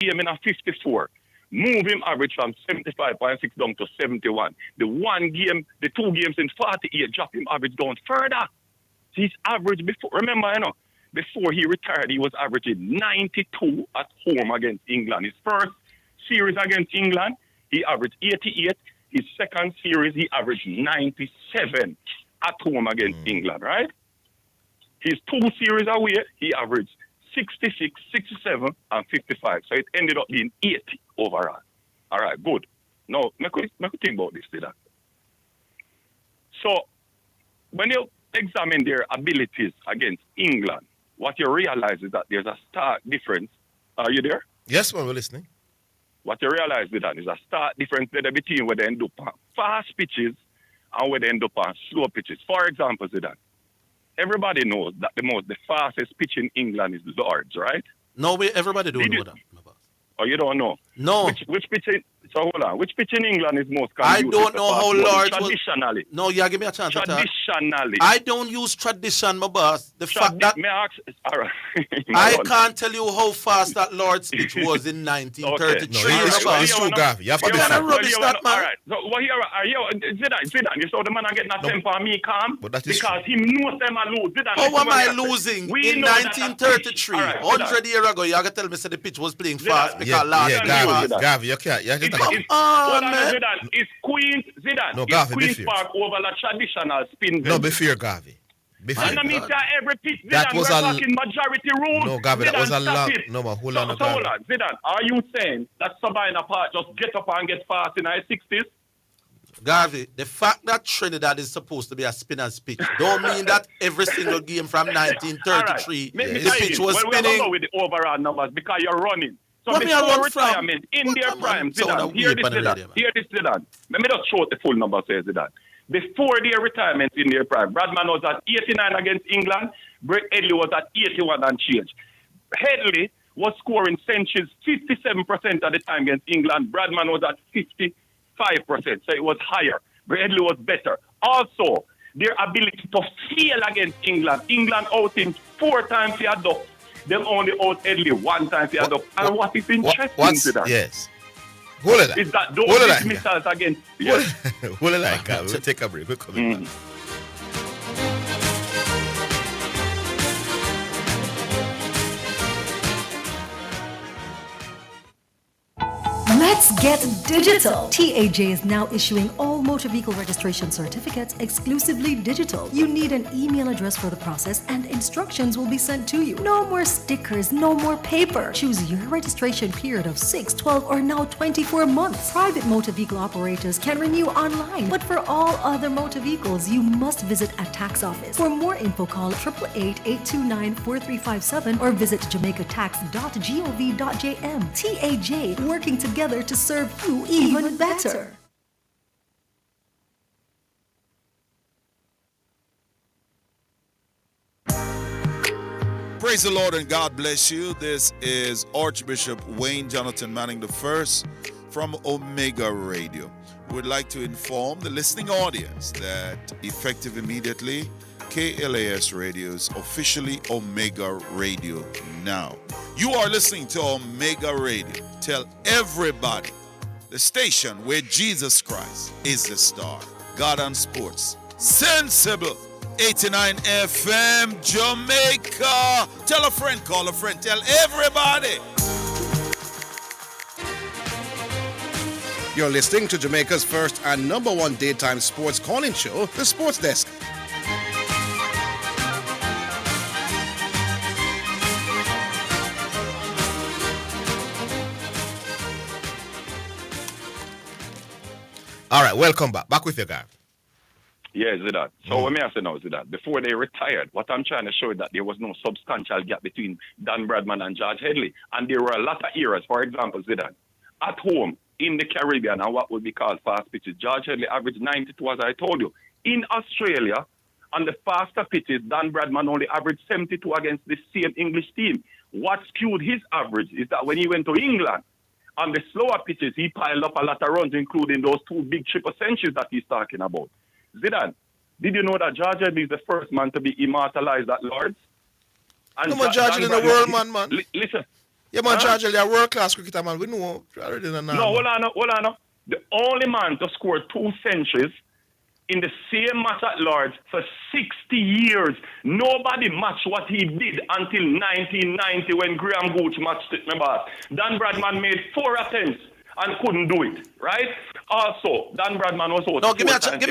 game in a 54. Move him average from 75.6 down to 71. The 2 games in 48, drop him average down further. His average before, remember, before he retired, he was averaging 92 at home against England. His first series against England, he averaged 88. His second series, he averaged 97 at home against England, right? His 2 series away, he averaged 66, 67, and 55. So it ended up being 80 overall. All right, good. Now, make we think about this, did I? So, when you examine their abilities against England, what you realize is that there's a stark difference. Are you there? Yes, man, we're listening. What you realize with that is a stark difference between where they end up on fast pitches and where they end up on slow pitches. For example, Zidane, everybody knows that the fastest pitch in England is Lords, right? No, everybody don't know that. Oh, you don't know? No. Which pitch in, so hold on. Which pitch in England is most I conducive don't to know fast how bowling? Lords Traditionally. No, yeah, give me a chance. Traditionally. I don't use tradition, my boss. The fact that May I ask, all right. I can't tell you how fast that Lord's pitch was in 1933. No, it's true, Gavi. You have to be fair. Rubbish that, man. All right. So, what here are you? Zidane, you saw the man getting a temper on me calm? But that is because he knows them are lose. Zidane, how am I losing in 1933? 100 years ago, you have to tell me that the pitch was playing fast because last year. Gavi, you can't. Come on, man. Zidane, it's Queen's Zidane. No, it's Gavi, Queen's be Park over the traditional spin. No, be fair, Gavi. Be fair. And I mean, every pitch, Zidane, That was we're a talking majority rules. No, Gavi, that was a long. No, man, hold on, So hold on, Zidane, are you saying that Sabina Park just get up and get fast in the 60s? Gavi, the fact that Trinidad is supposed to be a spinner's pitch don't mean that every single game from 1933 the pitch was spinning. We're going with the overall numbers because you're running. So what before retirement, in their prime, Zidane, hear this, Zidane. Let me just show the full numbers here, Zidane. Before their retirement in their prime, Bradman was at 89 against England, Brett Headley was at 81 and change. Headley was scoring centuries 57% of the time against England, Bradman was at 55%, so it was higher. Brett Headley was better. Also, their ability to fail against England. England out in 4 times they had up. Them only out Headley 1 time they had up. And what is interesting to that? Yes. Hold it is that those dismissals against... Yes. Hold it like that. We'll take a break. We're coming back. Let's get digital. TAJ is now issuing all motor vehicle registration certificates exclusively digital. You need an email address for the process and instructions will be sent to you. No more stickers, no more paper. Choose your registration period of 6, 12, or now 24 months. Private motor vehicle operators can renew online, but for all other motor vehicles, you must visit a tax office. For more info, call 888-829-4357 or visit jamaicatax.gov.jm. TAJ, working together to serve you even better. Praise the Lord and God bless you. This is Archbishop Wayne Jonathan Manning I from Omega Radio. We would like to inform the listening audience that effective immediately, KLAS Radio is officially Omega Radio now. You are listening to Omega Radio. Tell everybody, the station where Jesus Christ is the star. God on Sports. Sensible. 89 FM Jamaica. Tell a friend, call a friend, tell everybody. You're listening to Jamaica's first and number 1 daytime sports calling show, The Sports Desk. All right, welcome back. Back with you, guy. Yeah, Zidane. So what may I say now, Zidane? Before they retired, what I'm trying to show is that there was no substantial gap between Dan Bradman and George Headley. And there were a lot of eras. For example, Zidane, at home, in the Caribbean, and what would be called fast pitches, George Headley averaged 92, as I told you. In Australia, on the faster pitches, Dan Bradman only averaged 72 against the same English team. What skewed his average is that when he went to England, on the slower pitches, he piled up a lot of runs, including those 2 big triple centuries that he's talking about. Zidane, did you know that George Headley is the first man to be immortalized at Lords? And George in the world, man. Listen, Yeah, man, George, you're a world-class cricketer, man. We know already. No, hold on. The only man to score 2 centuries in the same match at Lords for 60 years. Nobody matched what he did until 1990 when Graham Gooch matched it, remember? Dan Bradman made 4 attempts and couldn't do it, right? Also, Dan Bradman was out. No, give me a chance.